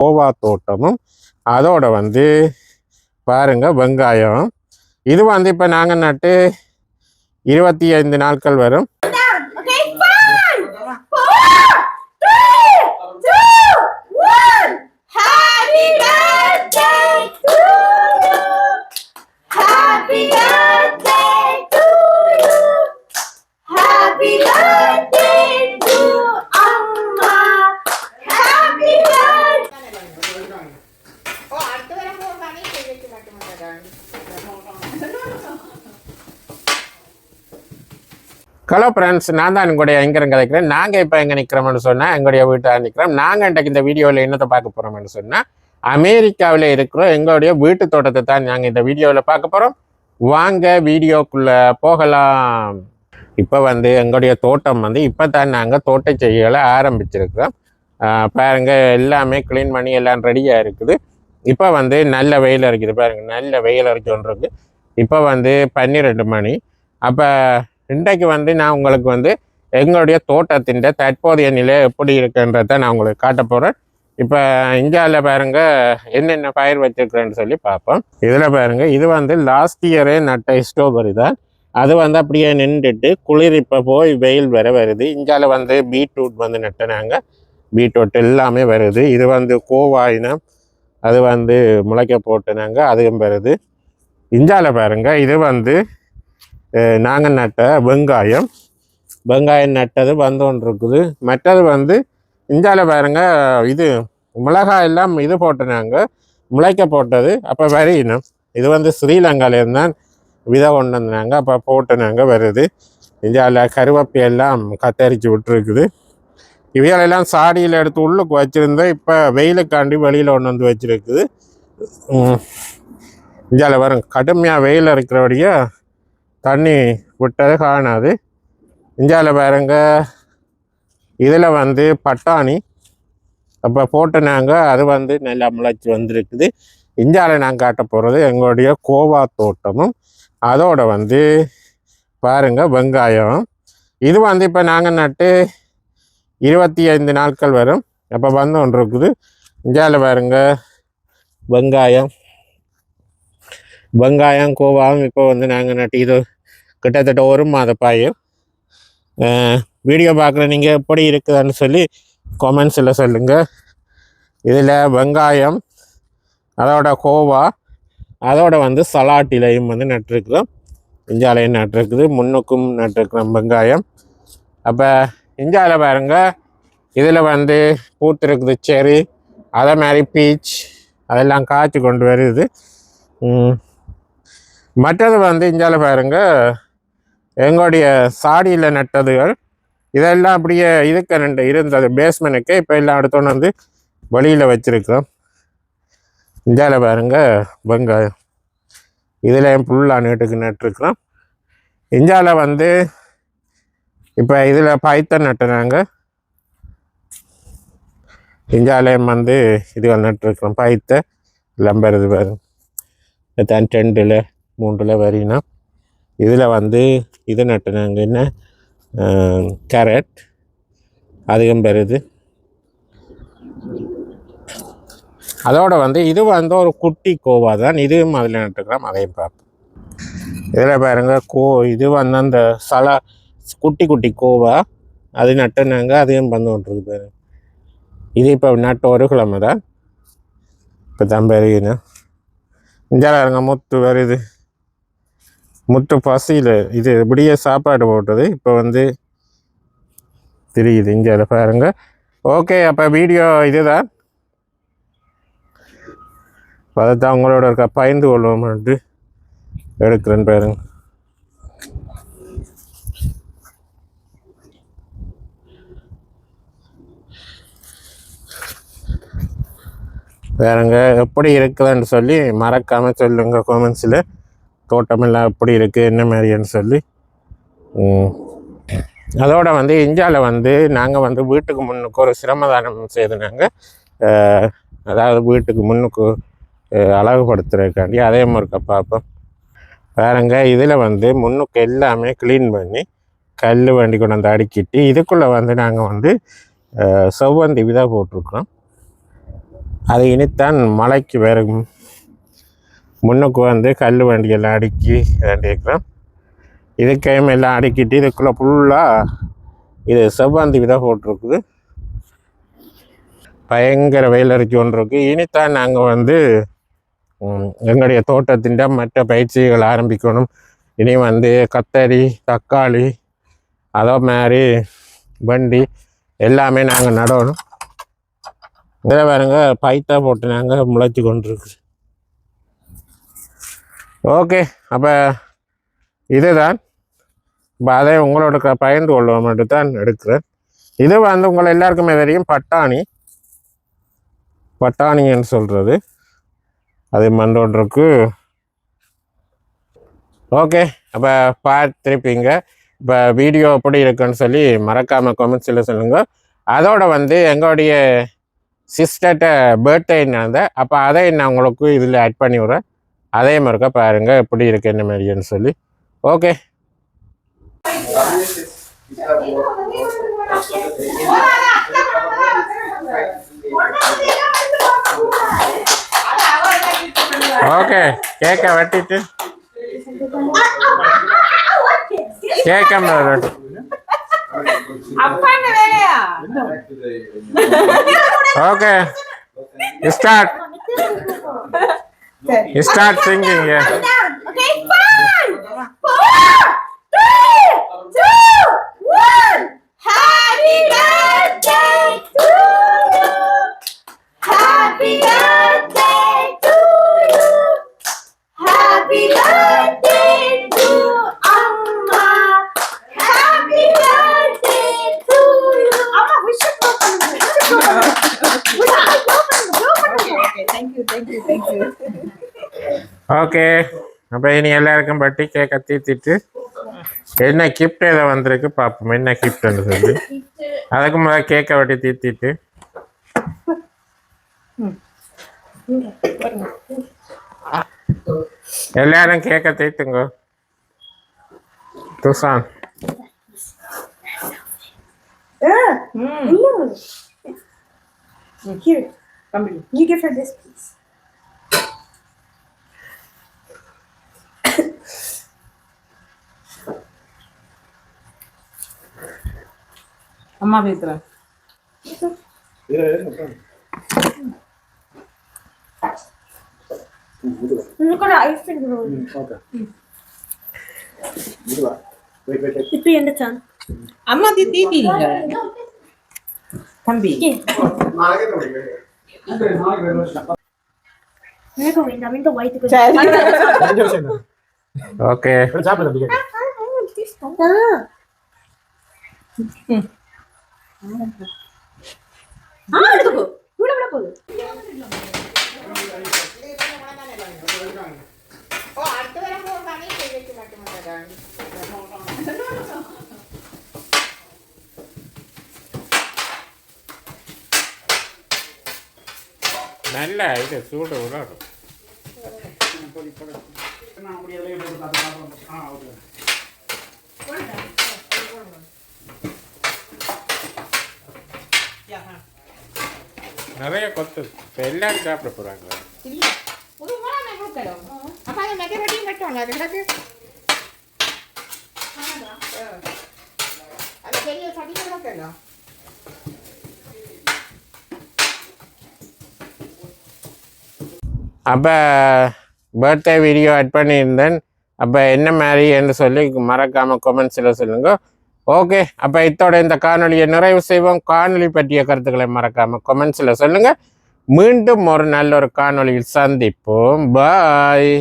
கோவா தோட்டமும் அதோட வந்து பாருங்க வெங்காயம். இது வந்து இப்போ நாங்கள் நட்டு 25 நாட்கள் வரும். ஹலோ ஃப்ரெண்ட்ஸ், நான் தான் எங்களுடைய எங்கேருந்து கதைக்கிறேன். நாங்கள் இப்போ எங்கே நிற்கிறோம்னு சொன்னால் எங்களுடைய வீட்டில் நிற்கிறோம். நாங்கள் இன்றைக்கு இந்த வீடியோவில் என்னத்தை பார்க்க போகிறோம்னு சொன்னால் அமெரிக்காவில் இருக்கிற எங்களுடைய வீட்டு தோட்டத்தை தான் நாங்கள் இந்த வீடியோவில் பார்க்க போகிறோம். வாங்க வீடியோக்குள்ளே போகலாம். இப்போ வந்து எங்களுடைய தோட்டம் வந்து இப்போ தான் நாங்கள் தோட்ட செய்திகளை ஆரம்பிச்சிருக்கிறோம். பாருங்கள், எல்லாமே க்ளீன் பண்ணி எல்லாம் ரெடியாக இருக்குது. இப்போ வந்து நல்ல வெயில் அரைக்குது. பாருங்கள், நல்ல வெயில் அரைச்சோன்றது. இப்போ வந்து 12 மணி. அப்போ இன்றைக்கு வந்து நான் உங்களுக்கு வந்து எங்களுடைய தோட்டத்தின் தற்போதைய நிலை எப்படி இருக்குன்றதை நான் உங்களுக்கு காட்ட போகிறேன். இப்போ இந்தியாவில் பாருங்கள் என்னென்ன பயிர் வச்சுருக்குறேன்னு சொல்லி பார்ப்போம். இதில் பாருங்கள், இது வந்து லாஸ்ட் இயரே நட்ட ஸ்ட்ராபெரி தான். அது வந்து அப்படியே நின்றுட்டு குளிர் இப்போ போய் வெயில் வருது. இந்தியாவில் வந்து பீட்ரூட் வந்து நட்டினாங்க. பீட்ரூட் எல்லாமே வருது. இது வந்து கோவாயினம், அது வந்து முளைக்க போட்டுனாங்க, அதுவும் வருது. இந்தியாவில் பாருங்கள், இது வந்து நாங்கள் நட்ட வெங்காயம் நட்டது வந்து ஒன்று இருக்குது. மற்றது வந்து இந்தியாவில் பாருங்க, இது மிளகாய் எல்லாம் இது போட்டுனாங்க, முளைக்க போட்டது. அப்போ வரையினோம். இது வந்து ஸ்ரீலங்காவிலேருந்தான் விதை கொண்டு வந்தாங்க. அப்போ போட்டுனாங்க வருது. இந்தியாவில் கருவேப்பி எல்லாம் கத்தரிச்சு விட்டுருக்குது. இவைகளெல்லாம் சாடியில் எடுத்து உள்ளுக்கு வச்சுருந்தேன். இப்போ வெயிலுக்காண்டி வெளியில் ஒன்று வந்து வச்சுருக்குது. இந்தியாவில் வரும் கடுமையாக வெயில் இருக்கிறபடியா தண்ணி விட்டது காணாது. இந்தியாவில் பாருங்க, இதில் வந்து பட்டாணி அப்போ போட்டுனாங்க, அது வந்து நல்லா முளைச்சி வந்திருக்குது. இந்தியாவில் நாங்கள் காட்ட போகிறது எங்களுடைய கோவா தோட்டமும் அதோட வந்து பாருங்கள் வெங்காயம். இது வந்து இப்போ நாங்கள் நட்டு 25 நாட்கள் வரும். அப்போ வந்து ஒன்று இருக்குது. இந்தியாவில் பாருங்க வெங்காயம் கோவாவும் இப்போ வந்து நாங்கள் நட்டு இது கிட்டத்தட்ட 1 மாத பயிர். வீடியோ பார்க்குற நீங்கள் எப்படி இருக்குதுன்னு சொல்லி கமெண்ட்ஸில் சொல்லுங்கள். இதில் வெங்காயம், அதோட கோவா, அதோட வந்து சலாட்டிலையும் வந்து நட்டுருக்குறோம். இஞ்சாலையும் நட்டுருக்குது, முன்னுக்கும் நட்டுருக்குறோம் வெங்காயம். அப்போ இஞ்சாவில் பாருங்க, இதில் வந்து பூத்துருக்குது செரி, அதே மாதிரி பீச், அதெல்லாம் காய்ச்சி கொண்டு வருது. மற்றது வந்து இஞ்சாவில் பாருங்க, எங்களுடைய சாடியில் நட்டதுகள் இதெல்லாம் அப்படியே இதுக்கு இருந்தது பேஸ்மெண்ட்டுக்கு. இப்போ எல்லாம் எடுத்தோன்னு வந்து வெளியில் வச்சுருக்கிறோம். இஞ்சாவில் பாருங்க வெங்காயம், இதில் ஃபுல்லாக நீட்டுக்கு நட்டுருக்குறோம். இஞ்சாவில் வந்து இப்போ இதில் பைத்தன் நட்டுனாங்க. இஞ்சாலையும் வந்து இதுகள் நட்டுருக்குறோம். பைத்தை லம்பருது பாருங்க, தான் 2ல் 3ல் வரினா. இதில் வந்து இது நட்டுனாங்க, என்ன கேரட், அதிகம் பெறுது. அதோட வந்து இது வந்து ஒரு குட்டி கோவா தான், இதுவும் அதில் நட்டுக்கிறோம், அதையும் பார்ப்போம். இதில் பாருங்க இது வந்து அந்த குட்டி குட்டி கோவா அது நட்டுனாங்க, அதையும் வந்து கொண்டிருக்கு பாருங்க. இது இப்போ நட்டு 1 கிழமை தான், இப்போ தான் பெருகுனா. இஞ்சால முத்து வருது, முத்து பசியில் இது இப்படியே சாப்பாடு போட்டது இப்போ வந்து தெரியுது. இங்கே பாருங்க. ஓகே, அப்போ வீடியோ இதுதான். அதைத்தான் உங்களோட இருக்க பயந்து கொள்வோம்ட்டு எடுக்கிறேன்னு பாருங்க. வேறுங்க எப்படி இருக்குதுன்னு சொல்லி மறக்காமல் சொல்லுங்கள் கமெண்ட்ஸில். தோட்டமெல்லாம் எப்படி இருக்குது, என்ன மாதிரின்னு சொல்லி. அதோட வந்து இந்தியாவில் வந்து நாங்கள் வந்து வீட்டுக்கு முன்னுக்கு ஒரு சிரமதானம் செய்துனாங்க. அதாவது வீட்டுக்கு முன்னுக்கு அழகுபடுத்துறதுக்காண்டி அதே மாதிரி பார்ப்போம். வேறுங்க இதில் வந்து முன்னுக்கு எல்லாமே க்ளீன் பண்ணி கல் வண்டி கொண்டு வந்து அடுக்கிட்டு இதுக்குள்ளே வந்து நாங்கள் வந்து செவ்வந்தி விதை போட்டிருக்கிறோம். அது இனித்தான் மலைக்கு வரும் முன்னுக்கு வந்து கல் வண்டியெல்லாம் அடுக்கி வேண்டியிருக்கிறோம். இதுக்கையும் எல்லாம் அடுக்கிட்டு இதுக்குள்ளே ஃபுல்லாக இது செவ்வந்தி விதை போட்டிருக்குது. பயங்கர வெயில் அடிச்சு கொண்டு இருக்கு. இனித்தான் நாங்கள் வந்து எங்களுடைய தோட்டத்தின் மற்ற பயிற்சிகள் ஆரம்பிக்கணும். இனி வந்து கத்தரி, தக்காளி, அதோ மாதிரி வண்டி எல்லாமே நாங்கள் நடணும். இதில் பாருங்க பைத்தா போட்டு நாங்கள் முளைச்சி கொண்டிருக்கு. ஓகே, அப்போ இதுதான் இப்போ அதை உங்களோட பயந்து கொள்ள மட்டும் தான் எடுக்கிறேன். இது வந்து உங்களை எல்லாருக்குமே தெரியும் பட்டாணின்னு சொல்கிறது. அது மண்டோன்றிருக்கு. ஓகே, அப்போ பார்த்துருப்பீங்க. இப்போ வீடியோ எப்படி இருக்குன்னு சொல்லி மறக்காமல் கமெண்ட்ஸில் சொல்லுங்கள். அதோட வந்து எங்களுடைய சிஸ்டர்கிட்ட பர்த்டே நடந்த அப்போ அதை நான் உங்களுக்கு இதில் ஆட் பண்ணி விட்றேன். அதே மாதிரிக்கா பாருங்கள் எப்படி இருக்கு என்ன மாதிரின்னு சொல்லி. ஓகே, ஓகே, கேக்க வெட்டிட்டு கேக்க okay start singing. Okay, 5, 4, 3, 2, 1. Happy birthday to you. Happy birthday to you. Happy birthday to Amma. Happy birthday to you. Amma, wish it for Okay, thank you. Okay, அப்போ இனி எல்லாருக்கும் பட்டி கேக்க தீத்திட்டு என்ன கிஃப்ட் ஏதோ வந்திருக்கு பார்ப்போம். என்ன கிஃப்ட்னு சொல்லி அதுக்கு முதல்ல கேக்கை வெட்டி தீத்திட்டு எல்லாரும் கேக்க தீத்துங்க. துசான் Here, you give her this piece. அம்மா பேசுறேன். Ice cream. இப்போ என்ன சான்? அம்மா தீத்தீங்க. தம்பி. எனக்கு வேண்டாம் இந்த ஒயிட் ஓகே, எடுத்துக்கோ. கூட கூட போகுது. நல்ல இது சூடு விடாடும். நிறைய கொத்து இப்போ எல்லாரும் சாப்பிட போகிறாங்க. அப்போ பர்த்டே வீடியோ ஆட் பண்ணியிருந்தேன். அப்போ என்ன மாதிரி என்று சொல்லி மறக்காமல் கமெண்ட்ஸில் சொல்லுங்கள். ஓகே, அப்போ இத்தோட இந்த காணொலியை நிறைவு செய்வோம். காணொலி பற்றிய கருத்துக்களை மறக்காமல் கமெண்ட்ஸில் சொல்லுங்கள். மீண்டும் ஒரு நல்ல ஒரு காணொலியில் சந்திப்போம். பாய்.